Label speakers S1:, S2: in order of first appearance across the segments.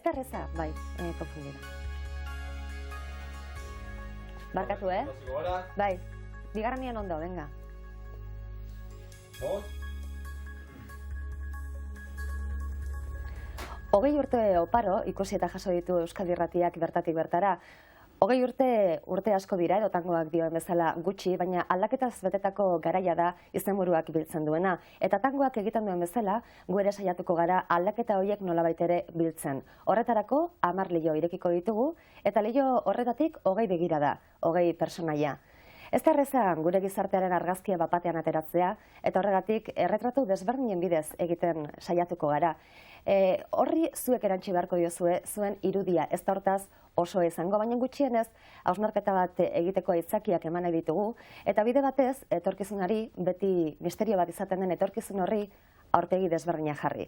S1: da erreza, bai, konfundida. Barkatu, Bai, bigarrenian ondo, venga. Hogei urte oparo, ikusi eta jaso ditu Euskadi Irratiak bertatik bertara. Hogei urte asko dira, edotangoak dioen bezala gutxi, baina aldaketaz betetako garaia da izenburuak biltzen duena. Eta tangoak egiten duen bezala, gu ere saiatuko gara aldaketa horiek nolabait ere biltzen. Horretarako, 10 leiho irekiko ditugu, eta leiho horretatik 20 begirada, 20 pertsonaia. Ez da erreza gure gizartearen argazkia bapatean ateratzea, eta horregatik erretratu desberdinen bidez egiten saiatuko gara. Horri zuek erantsi beharko diozue, zuen irudia ez da hortaz oso izango, baina gutxienez hausnarketa bat egiteko aitzakiak eman nahi ditugu, eta bide batez etorkizunari, beti misterio bat izaten den etorkizun horri aurpegi desberdina jarri.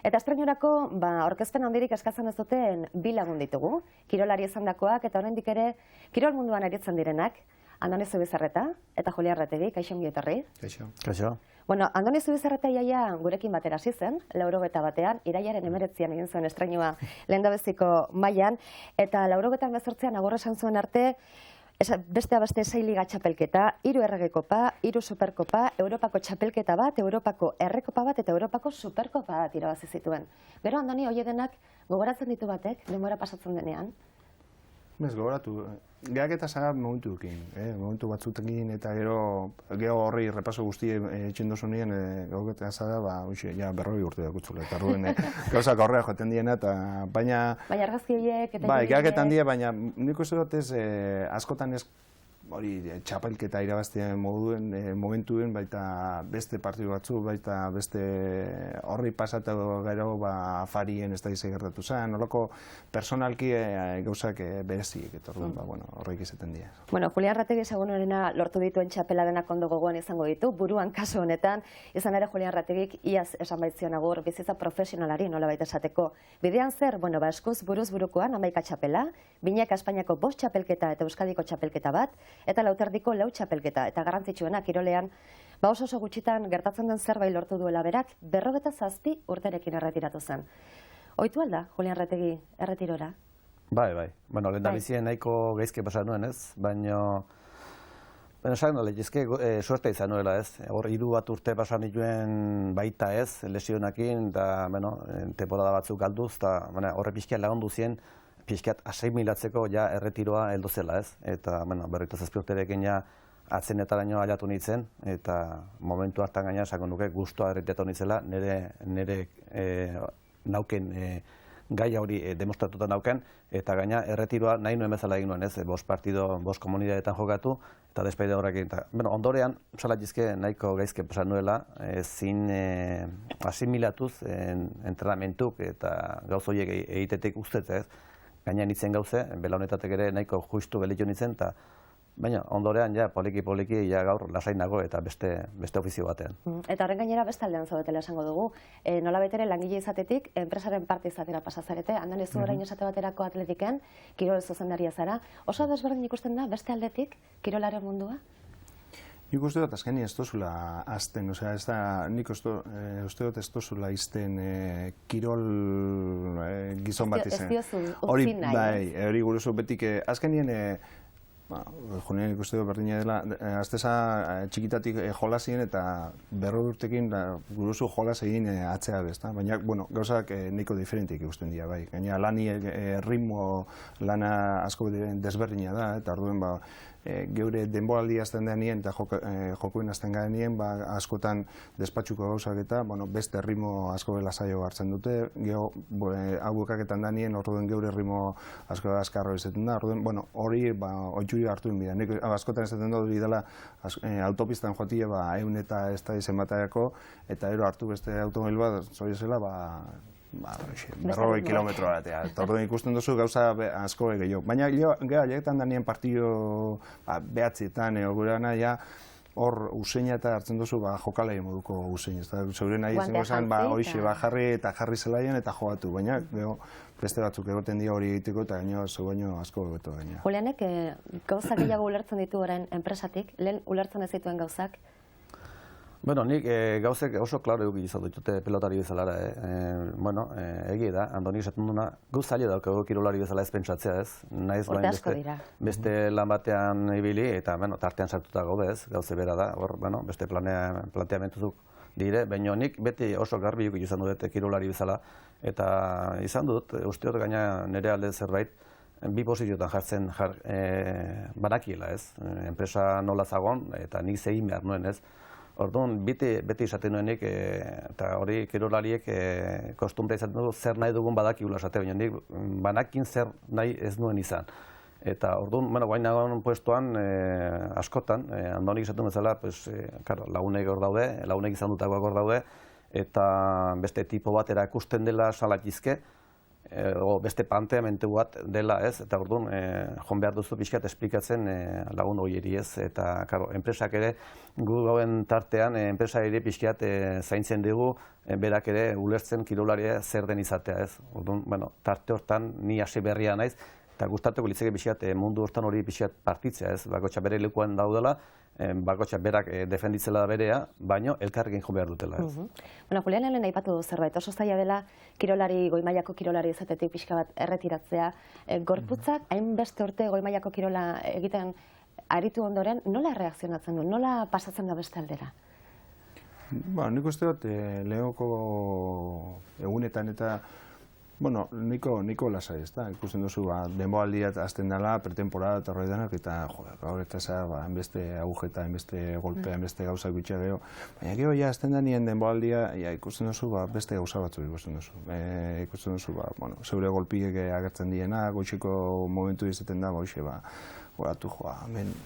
S1: Eta estreñorako, aurkezpen handirik eskatzen ez duten 2 lagun ditugu, kirolari izandakoak eta oraindik ere kirol munduan aritzen direnak, Andoni Zubizarreta eta Julian Arretegi, kaixo ongi etorri.
S2: Kaixo.
S3: Kaixo.
S1: Bueno, Andoni Zubizarreta iaia gurekin batera hasi zen, 81 irailaren 19an egin zuen estreinua lehendabiziko mailan, eta 88an agurra esan zuen arte, beste 6 liga txapelketa, 3 erregekopa, 3 superkopa, Europako txapelketa bat, Europako errekopa bat eta Europako superkopa bat irabazi zituen. Gero, Andoni, hori denak gogoratzen ditu batek, denbora pasatzen denean?
S2: Ez gogoratu, geak eta zara momentu dukin, momentu batzutekin eta gero horri repaso guzti etxen dozunien gauketa zara, ja 40 urte dakutzula, eta ruen gauzak horrela joaten diena, baina...
S1: Baina argazki horiek...
S2: Bai, geak eta handia, baina nik uste dut ez askotan ez hori txapelketa irabaztean momentuen, baita beste partidu batzu, baita beste horri pasatu gero afarien ez da izan gertatu zen, horreko personalki gauzak berezik, eta horreik izaten dira.
S1: Bueno, Julian Arretegi segunorena lortu dituen txapela denak ondo gogoan izango ditu, buruan kasu honetan, izan ere Julian Arretegik iaz esan baitzion agur bizitza profesionalari nola baita esateko. Bidean zer, eskuz buruz burukoan 11 txapela, Binaka Espainiako 5 txapelketa eta Euskadiko txapelketa bat, eta Lauterdiko 4 txapelketa, eta garrantzitsuena kirolean, oso gutxitan gertatzen den zerbait lortu duela berak, 57 urterekin erretiratu zen. Ohitu alda, Julian Arretegi, erretirora?
S3: Bai. Bueno, lehendabizien nahiko gaizke pasa nuen ez, baina esan nola, suerte izan nuela ez. Hor 3 bat urte pasan nituen baita ez, lesionakin, eta temporada batzuk galduz, eta horre pixkiat lagundu zien, pixkiat asimilatzeko ja erretiroa heldu zela ez. Eta berrogeita 7 urterekin ja atzenetaraino aliatu nintzen, eta momentu hartan gaina esango nuke gustua erretiratu nintzela, nire nauken gai hori demostratuta nauken, eta gaina erretiroa nahi nuen bezala egin nuen ez, 5 partido, 5 komunidadeetan jokatu, eta despeide horrekin. Ondorean, salatizke nahiko gaizke pasan nuela, ezin asimilatuz entrenamentuk eta gauz horiek egitetik ustez ez, gaina nintzen gauze, belaunetatek ere nahiko justu gelitu nintzen, baina ondorean ja poliki ja gaur lasainago eta beste ofizio batean.
S1: Eta horren gainera beste aldean zaudetela esango dugu. Nolabait ere langile izatetik, enpresaren parte izatera pasazarete, Andoni zu orain esate baterako atletiken, kirol zuzendaria zara. Oso desberdin ikusten da beste aldetik kirolaren mundua?
S2: Nik uste dut azkeni ez tozula azten, nik uste dut ez tozula izten kirol gizon bat izan.
S1: Ez diozu utzi nahi.
S2: Hori guruzu betik, azkenien, Julian ikuste dut berdina dela, azteza txikitatik jolasien eta 40 urtekin guruzu jolas egin atzea bez, baina gauzak nahiko diferentik ikusten dira, bai. Gaina lani ritmo lana asko desberdina da, eta orduen geure denboraldi azten denien eta jokuen azten denien, askotan despatxuko gauzak eta beste ritmo asko lasaio hartzen dute, geho hauekaketan denien orduen geure ritmo asko azkarro izaten da, orduen hori oitxuri hartu den bida. Nik askotan ezaten dut dela autopistan joatia 100 eta ez da izen bataiako, eta ero hartu beste automobil bat, zoi zela, 40 kilometro batea. Eta orduan ikusten duzu gauza asko gehiago. Baina gara jaketan denien partio behatzietan, gure gana, hor useina eta hartzen duzu jokalai moduko usein. Zeure nahi izango zen, horixe jarri eta jarri zelaien eta joatu. Baina beste batzuk egoten dira hori egiteko eta gaino baino asko beto gaina.
S1: Julianek, gauzak gehiago ulertzen ditu orain enpresatik, lehen ulertzen ez zituen gauzak?
S3: Bueno, nik gauzek oso klaro eduki izan ditute pelotari bezalara. Egia da, Andoni esaten duna, guz zaila daukagu kirolari bezala ez pentsatzea ez. Naiz
S1: Urte asko dira.
S3: beste lan batean ibili eta tartean sartuta gaude ez, gauze bera da, beste planteamentuzuk dire, baina nik beti oso garbi eduki izan dut kirolari bezala eta izan dut, uste dut gaina nire alde zerbait, bi posizioetan jartzen banakiela ez, enpresa nola zagon eta nik zegin behar nuen ez. Orduan, beti izaten nuenik, eta hori kirolariek kostumbra izaten du zer nahi dugun badakigula esate, baina nik banakin zer nahi ez nuen izan. Eta orduan, guain nagoen puestoan askotan, Andonik izaten bezala, lagunek hor daude, lagunek izan dutakoak hor daude, eta beste tipo bat erakusten dela salatizke, o beste planteamendu bat dela ez, eta orduan joan behar duzu pixkat esplikatzen lagun horieri ez, eta enpresak ere gu gauen tartean enpresa ere pixkat zaintzen dugu berak ere ulertzen kirolaria zer den izatea ez. Orduan, tarte hortan ni hasi berria naiz, eta gustatuko litzake pixkat mundu hortan hori pixkat partitzea ez, bakotxa bere lekuan daudela, bakotxa berak defenditzela da berea, baina elkarrekin jo behar dutela ez.
S1: Julian lehen aipatu du zerbait, oso zaila dela kirolari, goi-mailako kirolari izatetik pixka bat erretiratzea. Gorputzak hainbeste urte goi-mailako kirola egiten aritu ondoren, nola reakzionatzen du, nola pasatzen da beste aldera?
S2: Nik uste dut lehoko egunetan eta niko lasai ez da, ikusten duzu, denboraldia hasten dela, pretemporada eta horre denak, eta gaur eta hainbeste agujeta, hainbeste golpea, hainbeste gauza gutxia geho. Baina gero ja hasten da nien denboraldia, ikusten duzu, beste gauza batzu ikusten duzu. Ikusten duzu, zeure golpiek agertzen diena, goxiko momentu izaten da, goratu joa, hemen,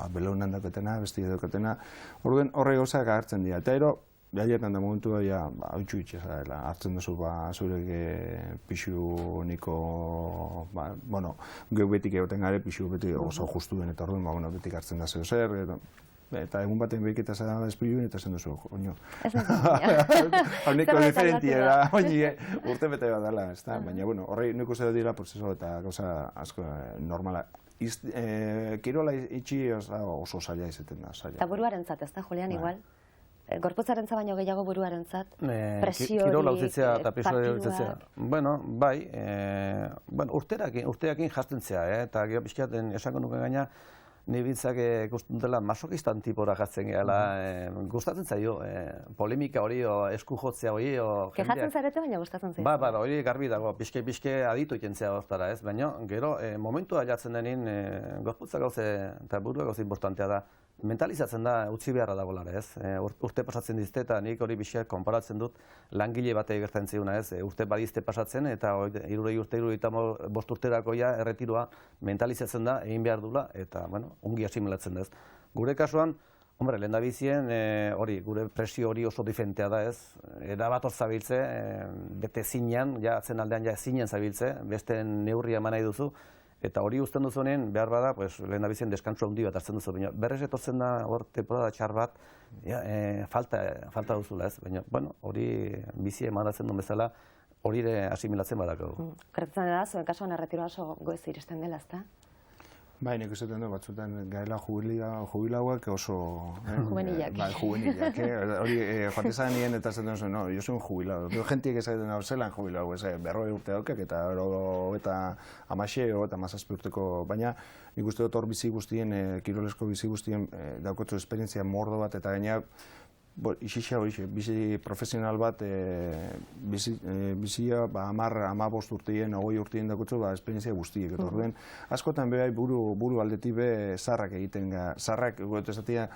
S2: belaunan daketena, besti daketena, horre gauzak agertzen dira. Eta ero, behaietan da momentu da, hautsu itxeza dela, hartzen duzu, zurek pixu niko, geu betik egoten gare, pixu beti oso justu den, eta orduan, betik hartzen da zeo zer, eta egun baten behiketa zara espiluen, eta zen duzu, oino.
S1: Ez da,
S2: Niko diferentia da, urte bete bat dela, baina, horre nik uste dira prozeso eta gauza asko normala. Kirola itxi oso zaila izaten da, zaila.
S1: Eta buruarentzat, ez da, Julian, igual? Gorputzarentzat baino gehiago buruarentzat, presio hori,
S3: kirola utzitzea eta presio utzitzea. Bai, urteakin jazten zea, eta gero pixkaten esango nuke gaina, ni bintzak ikusten dela masokistan tipora jartzen gehala, gustatzen zaio, polemika hori, esku jotzea hori,
S1: kejatzen zarete baina gustatzen zaio.
S3: Ba, hori garbi dago, pixke aditu ikentzea hortara ez, baina gero momentua jatzen denin, gorputza gauze eta burua gauze importantea da, mentalizatzen da utzi beharra dagoela ez. Urte pasatzen dizte eta nik hori pixka konparatzen dut langile bate gertatzen ziuna ez. Urte badizte pasatzen eta 65 urterako ja erretiroa mentalizatzen da egin behar dula eta ongi asimilatzen da ez. Gure kasuan, lehendabizien hori, gure presio hori oso diferentea da ez. Erabat hor zabiltze, bete zinean, atzen aldean zinen zabiltze, beste neurria eman nahi duzu. Eta hori uzten duzunen, behar bada, lehendabizien deskantzu handi bat hartzen duzu. Baina berrez etortzen da hor temporada txar bat, falta duzula ez. Baina, hori bizi emanatzen duen bezala, hori ere asimilatzen badako.
S1: Gertatzen da, zuen kasuan erretiroa oso goez iristen dela, ezta?
S2: Bai, nik esaten du, batzutan gaela jubilauak oso...
S1: Juvenilak.
S2: Bai, juvenilak, hori joatezan nien eta esaten zuen, jo soy un jubilado. Gentiek esaten hau zelan jubilau, 40 urte daukak eta eta 16 eta 17 urteko, baina nik uste dut hor bizi guztien, kirolesko bizi guztien daukotzu esperientzia mordo bat eta gaina Ixixa hori, bizi profesional bat, bizia 10-15 urteien, 20 urteien dakotzu, esperientzia guztiek. Eta orduen, askotan behar buru aldetik be zarrak egiten, zarrak esatia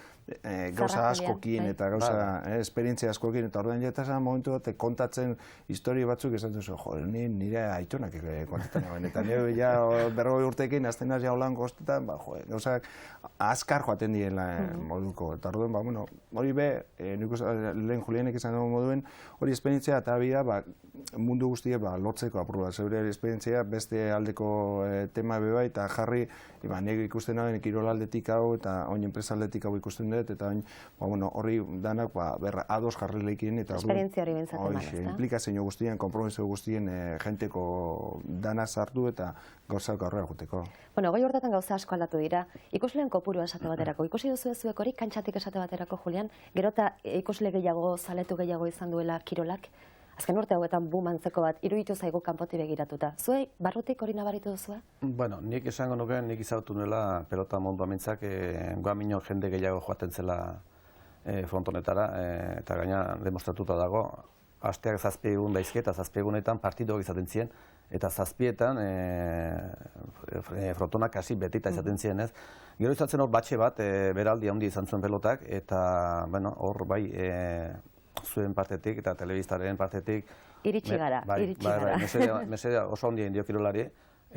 S2: gauza askokin eta gauza esperientzia askokin, eta orduen jeta zan momentu bat kontatzen historia batzuk esan duzu, nire aitonak kontatzen nuen, eta nire ja 40 urteekin azten az jaulan goztetan, gauzak azkar joaten diela moduko, eta orduen, hori be, lehen Julianek izan dugu moduen, hori esperientzia eta bida mundu guztie lotzeko apurua. Zeure esperientzia beste aldeko tema beba eta jarri, nik ikusten nagoen kirol aldetik hau eta oin enpresa aldetik hau ikusten dut, eta horri danak ados jarri leikien.
S1: Esperientzia hori bentzaten eman, ez da?
S2: Implikazio guztien, kompromiso guztien jenteko dana sartu eta gauzak aurrera guteko.
S1: Goi urtetan gauza asko aldatu dira. Ikusleen kopurua esate baterako. Ikusi duzu zuek hori kantxatik esate baterako, Julian, gero eta ikusle gehiago, zaletu gehiago izan duela kirolak? Azken urte hauetan boom antzeko bat, iruditu zaigu kanpotik begiratuta. Zuei, barrutik hori nabaritu duzu?
S3: Bueno, nik esango nuke, nik izautu nuela pelota mundu amintzak, goamino jende gehiago joaten zela frontonetara, eta gaina demostratuta dago, asteak 7 egun daizke eta 7 egunetan partiduak izaten ziren, eta 7etan frontonak hasi betita izaten ziren, ez? Gero izatzen hor batxe bat, beraldi handi izan zuen pelotak, eta hor bai zuen partetik eta telebistaren partetik
S1: Iritsi gara, iritsi gara.
S3: Mesedea oso handia indio kirolari,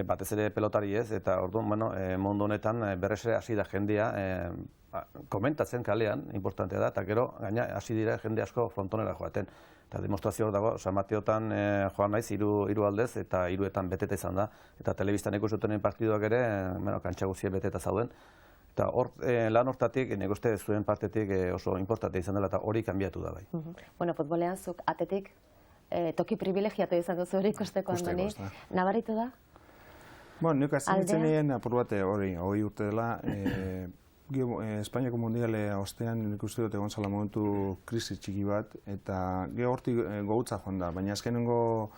S3: batez ere pelotari ez, eta orduan, mundu honetan berrez ere hasi da jendea komentatzen kalean, importantea da, eta gero gaina hasi dira jende asko frontonera joaten. Eta demostrazio hor dago, San Mateotan joan naiz, 3 aldez, eta 3etan beteta izan da. Eta telebistan ikusutenen partiduak ere, kantxa guztiak beteta zauden. Eta lan hortatik, nik uste zuen partetik oso importante izan dela, eta hori kanbiatu da bai.
S1: Bueno, futbolean zuk atetik toki privilegiatu izan duzu hori ikusteko handani. Nabaritu da?
S2: Bueno, nik hasi nintzen apur bat hori urte dela, Espainiako mundiale ostean nik uste dut egon zala momentu krisi txiki bat, eta gero hortik gogutza joan da, baina azkenengo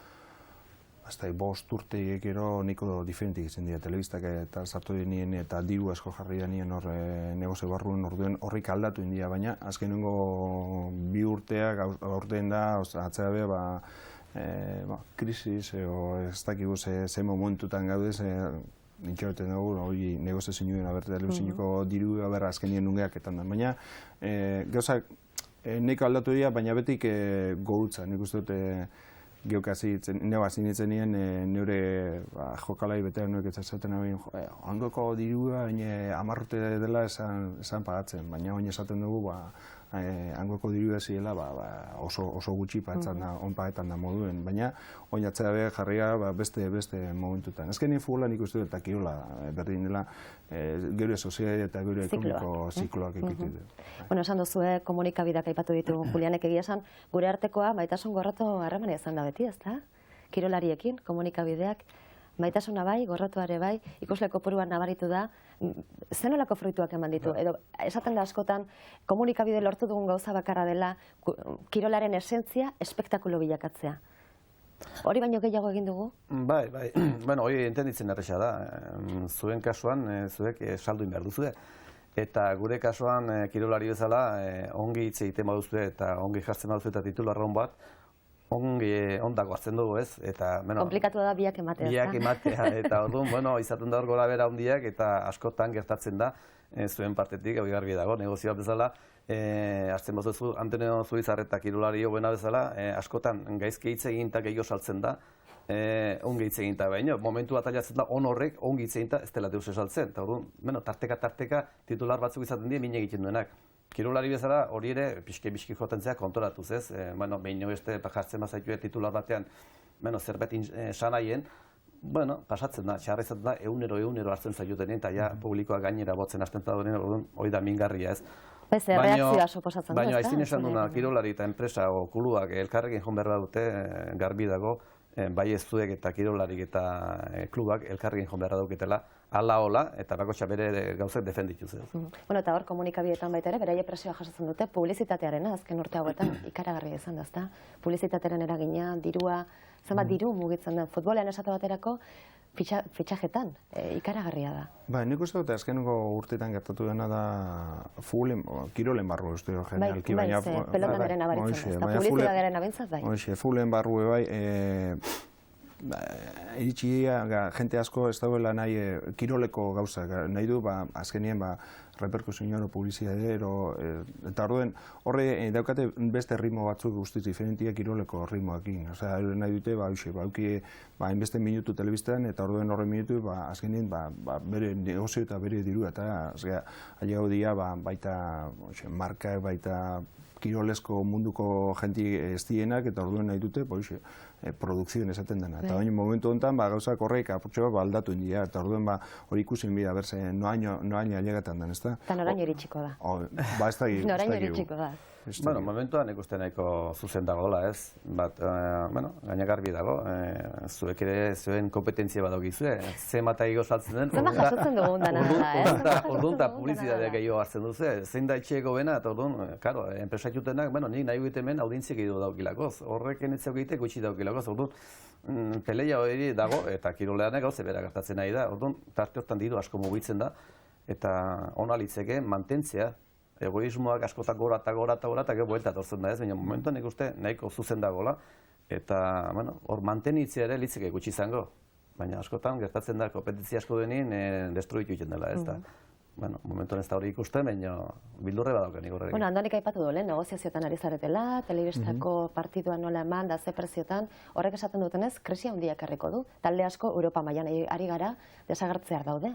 S2: hasta 5 urte gero niko diferentik izan dira telebistak eta sartu nien eta diru asko jarri da nien hor negozio barruan orduen horrik aldatu india, baina azkenengo 2 urteak aurten da, atzera be, krisis edo ez dakigu ze momentutan gaudez, nintxaroten dugu, hori negoziazio nuen telebiziniko diru berra azkenien nungeak etan da. Baina gauzak neko aldatu dira, baina betik gogutza. Nik uste dut geokasi nintzen nien neure jokalai betean nuek ezaten nabien hangoko dirua 10 urte dela esan pagatzen, baina oin esaten dugu hangoko dirua ziela oso gutxi pagatzen da, onpagetan da moduen, baina oin atzera be jarria beste momentutan. Azkenien futbola nik uste dut eta kirola berdin dela geure sozial eta geure ekonomiko zikloak ekitu.
S1: Bueno, esan duzue komunikabideak aipatu ditu Julianek egia esan, gure artekoa Maitasun Gorroto harremana izan da beti, ezta? Kirolariekin, komunikabideak, Maitasuna bai, Gorrotoare bai, ikusle kopuruan nabaritu da, zenolako fruituak eman ditu, edo esaten da askotan komunikabide lortu dugun gauza bakarra dela kirolaren esentzia espektakulo bilakatzea. Hori baino gehiago egin dugu?
S3: Bai. Bueno, hori entenditzen erresa da. Zuen kasuan, zuek saldu behar duzue. Eta gure kasuan, kirolari bezala, ongi hitz egiten baduzue eta ongi jartzen baduzue eta titular hon bat, ondako hartzen dugu ez.
S1: Komplikatu da biak ematea.
S3: Biak ematea, eta orduan, izaten da hor gora bera handiak eta askotan gertatzen da zuen partetik, hori garbi dago, negozioa bezala, hartzen bazuzu, Antonio Zuizarreta kirolari hoena bezala, askotan gaizke hitz egin eta gehiago saltzen da, ongi hitz egin eta baino, momentu bat ailatzen da, horrek ongi hitz egin eta ez dela deus esaltzen, eta orduan, tarteka titular batzuk izaten dira mine egiten duenak. Kirolari bezala hori ere pixki joten zea kontoratuz ez, behin beste jartzen bazaitu titular batean zerbait sanaien, pasatzen da, txarra izaten da, egunero hartzen zaituten, eta ja publikoa gainera botzen hasten zaituten, hori da mingarria ez.
S1: Beste, reakzioa suposatzen du, ez da?
S3: Baina aizin esan duna, kirolari eta enpresa o kuluak elkarrekin joan behar dute, garbi dago, bai ez zuek eta kirolarik eta klubak elkarrekin joan behar dauketela, ala hola, eta bakotxa bere gauzak defendituz.
S1: Bueno, eta hor komunikabideetan baita ere, beraie presioa jasotzen dute, publizitatearena, azken urte hauetan ikaragarria izan da, ezta? Publizitatearen eragina, dirua, zenbat diru mugitzen da, futbolean esate baterako, fitxajetan, ikaragarria da.
S2: Ba, nik uste dut azkeneko urteetan gertatu dena da kirolen barru uste dut generalki.
S1: Bai, pelotan eren abaritzen da, publizitatearen abintzat bai.
S2: Futbolen barru bai, iritsi jente asko ez dauela nahi kiroleko gauzak, nahi du azkenien reperkusioa publizitate eta orduen horre daukate beste ritmo batzuk guztiz diferentiak kiroleko ritmoekin. Osea, nahi dute hainbeste minutu telebistan eta orduen horre minutu azkenien bere negozio eta bere diru eta ailegau dira baita markak, baita kirolesko munduko jenti ez dienak eta orduen nahi dute produkzioen esaten dena. Eta baina momentu honetan gauzak horreik apurtxo aldatu india eta orduen hori ikusin bida berze noaino ailegatan den, ezta?
S1: Eta noraino iritsiko da.
S2: Ez da
S1: noraino iritsiko da.
S3: Bueno, momentuan ikusten nahiko zuzen dagoela, ez? Gaina garbi dago, zuek ere zuen kompetentzia badokizue, ze mata igo saltzen den.
S1: Zema jasotzen dugun dana da, ez?
S3: Orduan eta publizitatea gehiago hartzen duzu, zein da etxeeko bena, eta orduan, karo, enpresa jutenak, nik nahi egiten hemen audientziak edo daukilakoz, horrek enitzeu egite gutxi daukilakoz, orduan, peleia hori dago, eta kirolean gauze bera gertatzen nahi da, orduan, tarte hortan diru asko mugitzen da, eta ona litzeke mantentzea, egoismoak askotak gora eta gero buelta etortzen da ez, baina momentuan nik uste nahiko zuzen dagoela, eta hor mantenitzea ere litzeke gutxi izango, baina askotan gertatzen da kompetentzia asko denin destruitu egiten dela ez da. Momentuan ez da hori ikusten, baina bildurre badauken igorrekin.
S1: Bueno, Andonik aipatu du, negoziazioetan ari zaretela, telebistako partidua nola eman, da ze preziotan, horrek esaten dutenez, krisi handiak erriko du. Talde asko Europa mailan ari gara, desagertzear daude.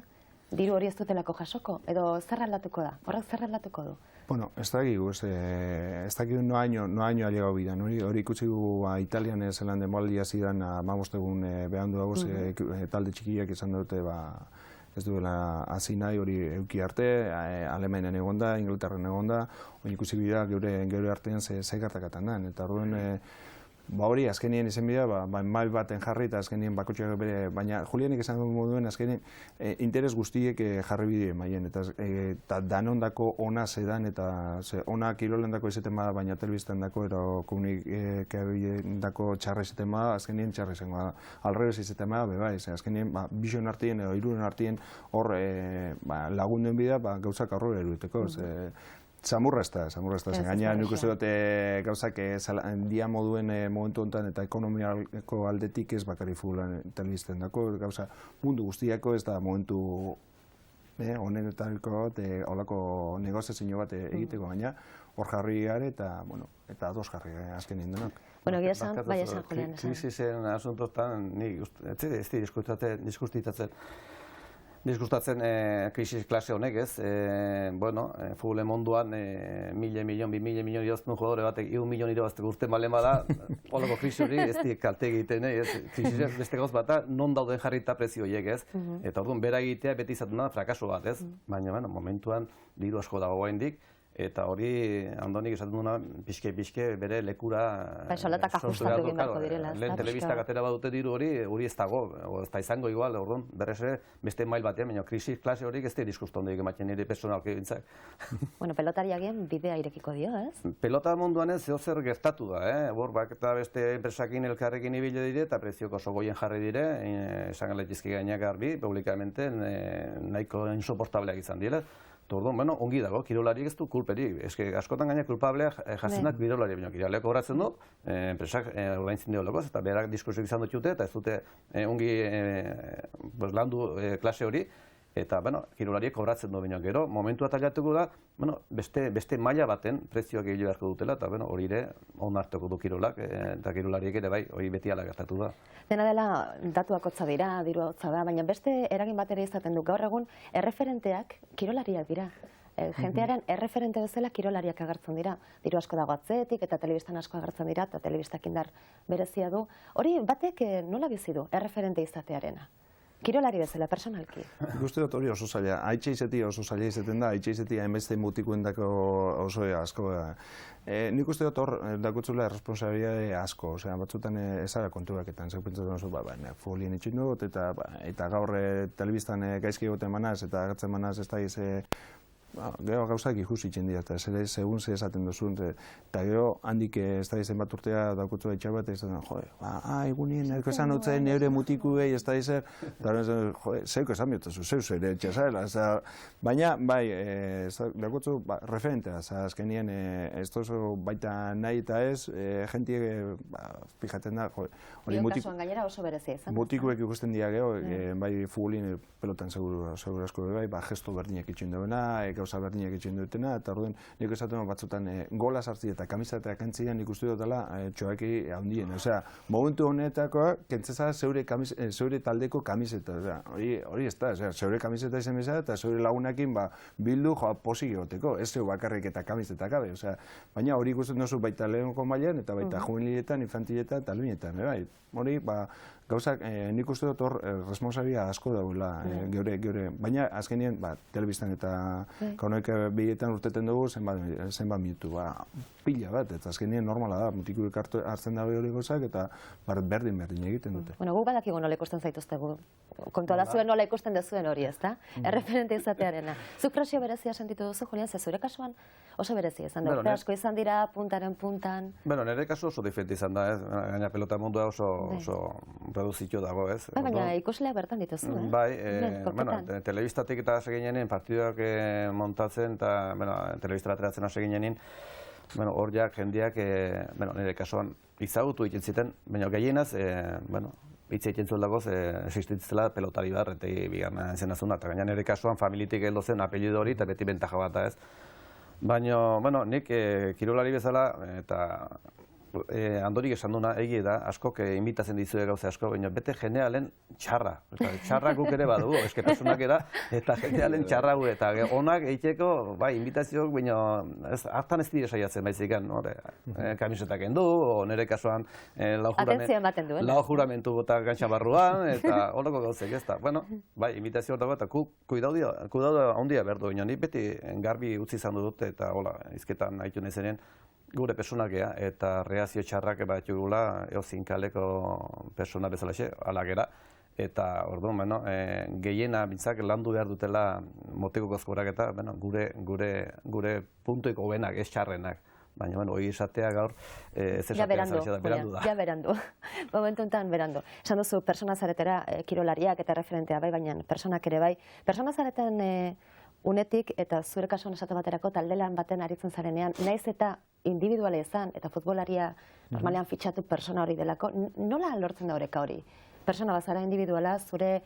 S1: Diru hori ez dutelako jasoko, edo zer aldatuko da? Horrek zer aldatuko du?
S2: Bueno, ez dakigu noaino aliago bidan. Hori ikusi gu Italian zelan denboraldia zidan, amabostegun behandu dagoz talde txikiak izan dute, ez duela hasi nahi hori euki arte, Alemanian egonda, Inglaterran egonda, hori ikusi bida geure artean ze gertakatan da. Eta orduan, hori azkenien izan bida, mail baten jarri eta azkenien bakotxeak bere, baina Julianek esan moduen azkenien interes guztiek jarri bide maien, eta danondako ona zedan, eta ona kirolendako izaten bada, baina telebistan dako, ero komunikabidendako txarra izaten bada, azkenien txarra izango da. Alrebez izaten bada, bai, azkenien bision artien edo hiruren artien hor lagunden bida gauzak aurrera erudeteko. Zamurra ez da, gaina nik uste dute gauzak dia moduen momentu honetan eta ekonomiako aldetik ez bakarri futbolan telebisten dako, gauza mundu guztiako ez da momentu honetariko holako negoziazio bat egiteko, baina hor jarri gare eta ados jarri azkenin denok.
S1: Bueno, egia esan, bai esan Julian esan.
S3: Krisisen asuntotan, ez diskustatzen krisis klase honek, ez? Futbole munduan 1.000 milion, 2.000 milion irabazten jugadore batek 1 milion irabazteko urte malema da, holako krisi hori ez di kalte egiten, ez? Krisisek beste gauz bat da, non dauden jarrita prezio horiek, ez? Eta orduan bera egitea beti izaten da frakaso bat, ez? Baina, momentuan diru asko dago oraindik, eta hori Andonik esaten duna pixke bere lekura
S1: solatak ajustatu egin beharko direla.
S3: Lehen telebistak atera badute diru hori ez dago, ez da izango igual, orduan, berrez ere beste mail batean, baina krisis klase horiek ez da diskuston dugu ematen nire personalki bintzak.
S1: Bueno, pelotariagien bidea irekiko dio, ez?
S3: Pelota munduan ez zer gertatu da, borbak eta beste enpresakin elkarrekin ibile dire eta prezioko oso goien jarri dire, esan galetizki gainak garbi, publikamente nahiko insoportableak izan dira. Orduan, ongi dago, kirolariek ez du kulperik. Askotan gaina kulpableak jasenak kirolariek, baina kirolariak kobratzen du, enpresak ordaintzen dio lokoz, eta berak diskursioak izan dute, eta ez dute ongi landu klase hori, eta kirolariek kobratzen du, baina gero, momentua tailatuko da, beste maila baten prezioak egile beharko dutela, eta hori ere onartuko du kirolak, eta kirolariek ere bai, hori beti ala gertatu da.
S1: Dena dela, datuak hotza dira, dirua hotza da, baina beste eragin bat ere izaten du. Gaur egun, erreferenteak kirolariak dira. Jentearen erreferente bezala kirolariak agertzen dira. Diru asko dago atzetik eta telebistan asko agertzen dira, eta telebistak indar berezia du. Hori batek nola bizi du, erreferente izatearena? Kirolari bezala, personalki.
S2: Guzti dut hori oso zaila. Aitxe izeti oso zaila izaten da, aitxe izeti hainbeste mutikuendako oso asko. Nik uste dut hor dakutzula responsabilitate asko, batzutan ezara kontuaketan, zeu pentsatzen oso, futbolien itxin dut, eta gaur telebistan gaizki egoten manaz, eta agertzen manaz ez da gero gauzak ikusitzen dira, eta segun ze esaten duzun, eta gero handik ez da izen bat urtea daukutzu da itxar bat, ez da, egunien, erko esan dutzen, neure mutikuei, ez da izer, eta zeuko esan biotazu, zeu zure etxasarela, baina, bai, daukutzu referentea, azkenien, ez tozu baita nahi eta ez, jentie, fijaten da,
S1: hori kasuan gainera oso berezia izan.
S2: Mutikuek ikusten dira gero, bai futbolin pelotan seguru asko bai, gesto berdinak itxin duena, gauza berdinak itxin dutena, eta orduan nik esaten batzutan gola sartzi eta kamisetak entzian nik uste dutela txoaki handien. Osea, momentu honetakoa kentzeza zeure taldeko kamiseta. Hori ez da, zeure kamiseta izan bezala eta zeure lagunakin bildu posi egoteko, ez zeu bakarrik eta kamisetak gabe. Baina hori ikusten duzu baita lehenko mailan eta baita juvenililetan, infantiletan eta albinetan. Hori, gauzak, nik uste dut hor responsabilia asko dagoela, geure, baina azkenien, telebistan eta konoek bietan urteten dugu zenbat minutu, pila bat, eta azkenien normala da, mutikuek hartzen dago hori gauzak, eta berdin egiten dute.
S1: Bueno, guk badakigu nola ikusten zaituztegu. Kontua da zuen nola ikusten dezuen hori, ezta? Erreferente izatearena. Zuk presio berezia sentitu duzu, Julian, ze zure kasuan oso berezia izan da. Urte asko izan dira, puntaren puntan.
S3: Bueno, nire kasu oso diferente izan da, ez? Gaina pelota mundua oso reduzitu dago, ez?
S1: Baina ikusleak bertan dituzu, eh?
S3: Bai, telebistatik eta hasi ginenin, partiduak montatzen eta telebistara ateratzen hasi ginenin, hor jendeak, nire kasuan izagutu egiten ziten, baina gehienaz, hitz egiten zuen dagoz, existitzela pelotari bat, eta bigarna zen azuna, eta gaina nire kasuan familitik heldu zen apellido hori, eta beti bentaja bat da ez. Baina, nik kirolari bezala, eta Andorik esan duna, egia da, askok imitatzen dizue gauze asko, baina bete generalen txarra. Txarra guk ere badugu, esketasunak era, eta generalen txarra gu, eta onak egiteko, bai, imitazioak, baina hartan ez dira saiatzen baizikan, kamisetak endu, o nire kasuan lau juramentu bota gantxa barruan, eta horreko gauzek ez da. Bueno, bai, imitazio dago, eta kuidauda handia behar du, ni beti garbi utzi izan dut, eta hola, izketan haitu nezenen, gure personakea eta reazio txarrak bat jugula eozin kaleko persona bezalaxe, alagera. Eta, orduan, gehiena bintzak landu behar dutela moteko kozkorak eta gure puntuiko benak, ez txarrenak. Baina, hori esatea gaur, ez esatea zaletxe da, berandu da.
S1: Ja, berandu. Momentu enten berandu. Esan duzu, persona zaretera kirolariak eta referentea bai, baina personak ere bai. Persona zareten unetik eta zure kasuan esate baterako taldelan baten aritzen zarenean, naiz eta individuala izan eta futbolaria normalean fitxatu persona hori delako, nola lortzen da oreka hori? Persona bazara individuala, zure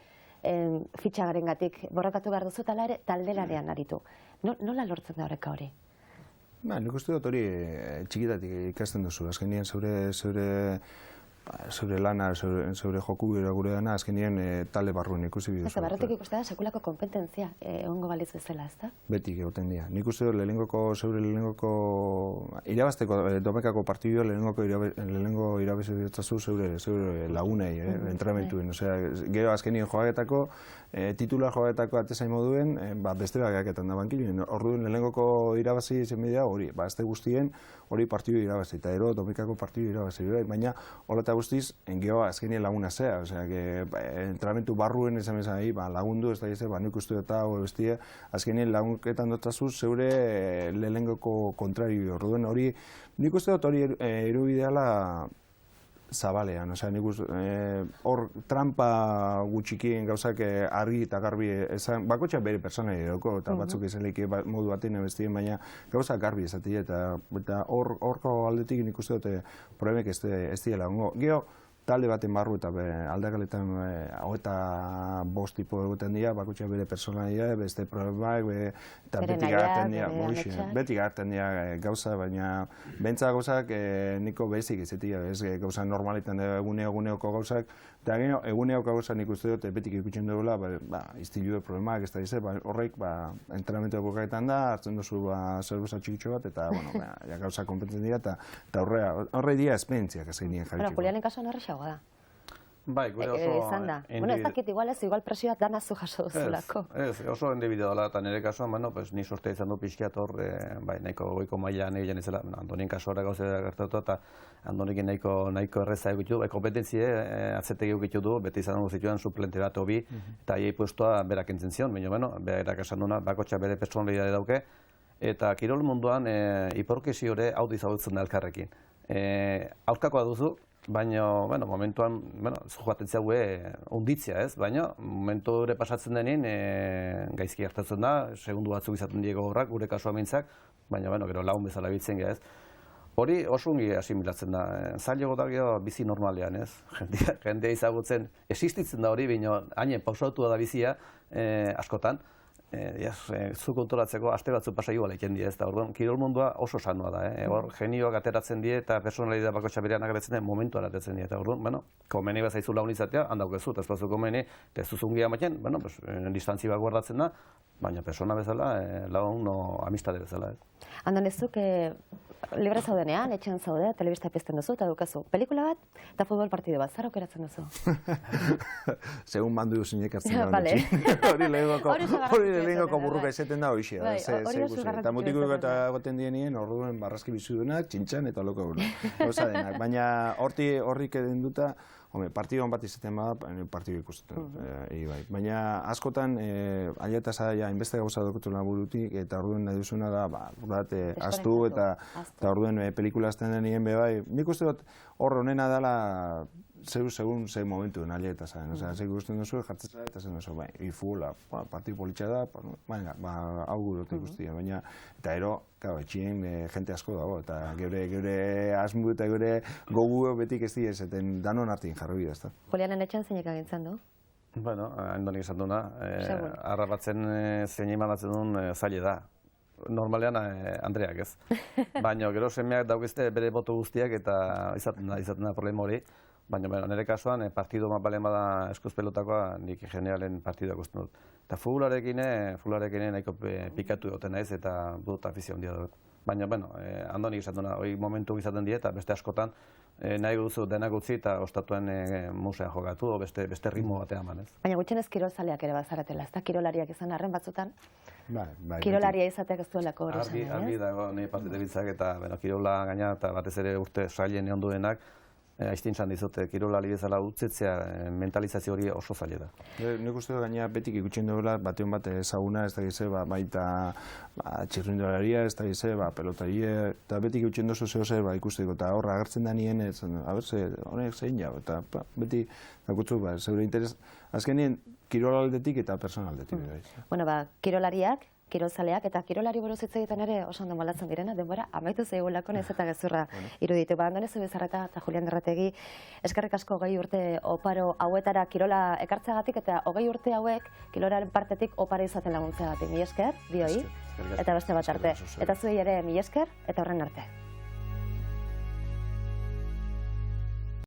S1: fitxagarengatik borrokatu behar duzu, eta ere taldelarean aritu. Nola lortzen da oreka hori?
S2: Nik uste dut hori txikitatik ikasten duzu. Azkenien zeure lana, zeure joku gure dana, azkenien talde barruan ikusi biduzu.
S1: Eta barrutik ikustea da sekulako kompetentzia egongo baliz bezala, ez da?
S2: Betik egoten dira. Nik uste dut zeure lehenengoko irabazteko domekako partidu lehenengo irabazi ditzazu zeure lagunei, entrenamentuin. Gero azkenien joaketako, titular joaketako atezain moduen, beste bagaketan da bankiluen. Orduan lehenengoko irabazi zen bidea hori, azte guztien hori partidu irabazi, eta ero domekako partidu irabazi. Baina horreta guztiz, geho azkenien laguna zea, entrenamentu barruen esan bezan lagundu, ez da gizte, nik uste dut eta bestia, azkenien lagunketan dutazuz zeure lehenengoko kontrario. Orduan hori, nik uste dut hori erubideala zabalean, hor trampa gutxikien gauzak argi eta garbi esan, bakotxa bere personai edoko, eta batzuk izan lehiki modu batean bestien, baina gauzak garbi esatik, eta horko aldetik nik uste dute problemek ez diela. Gero, talde baten barru eta aldagaletan eta 5 tipo egoten dira, bakotxa bere personaia, beste problemak, eta beti garten dira gauza, baina bentsa gauzak niko bezik izatik, gauza normaletan eguneoko gauzak, eta eguneoko gauzak nik uste dut betik ikutzen dugula, iztilue problemak, ez da izan, horrek entrenamentu egokaetan da, hartzen duzu zerbuza txikitxo bat, eta gauza konpentzen dira, eta horre dira esperientziak azken nien jarritxeko.
S1: Julianen kasuan horrexagoa da.
S3: Bai, gure oso...
S1: Ez dakit igual presioak danazu jaso duzulako.
S3: Ez, oso individuala eta nire kasuan, ni sortea izan du pixkiat hor, nahiko goiko mailan egiten izela, Andonien kasora gauzea gertatu eta Andonikin nahiko erreza egitu du, kompetentzie atzetegi egitu du, beti izan dugu zituen suplente bat hobi, eta aiei puestua berak entzen zion, baina berak esan duna, bakotxa bere personalidade dauke, eta kirol munduan hiporkesi hori hau dizagutzen da elkarrekin. Aurkakoa duzu, baina, momentuan, joaten zauge unditzia, ez? Baina, momentu hori pasatzen denin, gaizki hartatzen da, segundu batzuk izaten diego horrak, gure kasua mintzak, baina, gero lagun bezala biltzen gara, ez? Hori oso ongi asimilatzen da, zailago da gero bizi normalean, ez? Jendea izagutzen, existitzen da hori, baina hainen pausautua da bizia askotan, zu kontrolatzeko aste batzu pasa igual egiten die, ez da, orduan, kirol mundua oso sanoa da, hor genioak ateratzen die eta personalidad bakotxa berean agretzen den momentu ateratzen die, eta orduan, komeni bat zaizu lagun izatea, handaukezu, eta ez bazu komeni, eta ez duzungia ematen, distantzi bat guardatzen da, baina persona bezala, lagun amistade bezala, ez.
S1: Andon, ez zuk libre zaudenean, etxean zaude, telebista pizten duzu, eta dukazu pelikula bat, eta futbol partidu bat, zer aukeratzen duzu?
S2: Segun mandu zinek hartzen da
S1: Vale.
S2: hori lehengoko burruka izaten da hoxe.
S1: Bai, hori oso
S2: Eta
S1: garrantzitsua
S2: mutiko
S1: izaten da.
S2: egoten dienien, orduen barrazki bizudunak, txintxan eta loko gauza denak. Baina horrik eden duta, partidon bat izaten bada, partidu ikusten. Bai. Baina askotan, aia eta zaila, inbeste gauza dokutela burutik, eta orduen nahi duzuna da, astu eta orduen pelikula azten denien bebai. Nik uste dut hor honena dela segun ze momentu nahi eta zain. Zer ikusten duzu, jartzen zara eta zen duzu, bai, ifula, partidu politxa da, hau gurotik guztia, baina, eta ero, etxien jente asko dago, eta geure asmu eta geure gogu betik ez dira esaten danon hartin jarri bida, ezta.
S1: Julianen etxean zeinek agintzen du?
S3: Bueno, handonik esan duna, arrabatzen zein imanatzen duen zaila da. Normalean Andreak ez. Baina gero semeak daukizte bere boto guztiak eta izaten da problema hori. Baina nire kasuan, partidu balen bada eskuz pelotakoa, nik generalen partiduak usten dut. Eta futbolarekin nahiko pikatu egoten naiz eta dut afizio handia dut. Baina, handonik esan duna, hori momentu izaten die eta beste askotan nahi duzu denak utzi eta ostatuen musean jokatu o beste ritmo batean eman, ez?
S1: Baina gutxienez kirolzaleak ere bazaretela, ez da kirolariak izan arren batzutan?
S2: Bai.
S1: Kirolaria izateak ez duelako hori izan,
S3: Argi dago, nahi partite biltzak eta kirola gaina eta batez ere urte sailen egon duenak, aiztintzan dizute, kirolari bezala utzetzea mentalizazio hori oso zaila da.
S2: Nik uste dut gaina betik ikutzen duela, batean bat ezaguna, ez da gize, baita txirrindolaria, ez da gize, pelotaria, eta betik ikutzen duzu zehose ikusteko, eta horra agertzen da nien, honek zein jau, eta beti dakutzu, zeure interes, azkenien kirolaldetik eta personaldetik.
S1: Bueno, kirolariak, kirolzaleak eta kirolari buruz hitz egiten ere oso ondo moldatzen direna, denbora amaitu zaigulako naiz eta gezurra iruditu. Andone Zubizarreta eta Julian Derrategi, eskerrik asko 20 urte oparo hauetara kirola ekartzeagatik eta 20 urte hauek kirolaren partetik opara izaten laguntzeagatik. Mila esker, bioi, eta beste bat arte. Eta zuei ere mila esker, eta horren arte.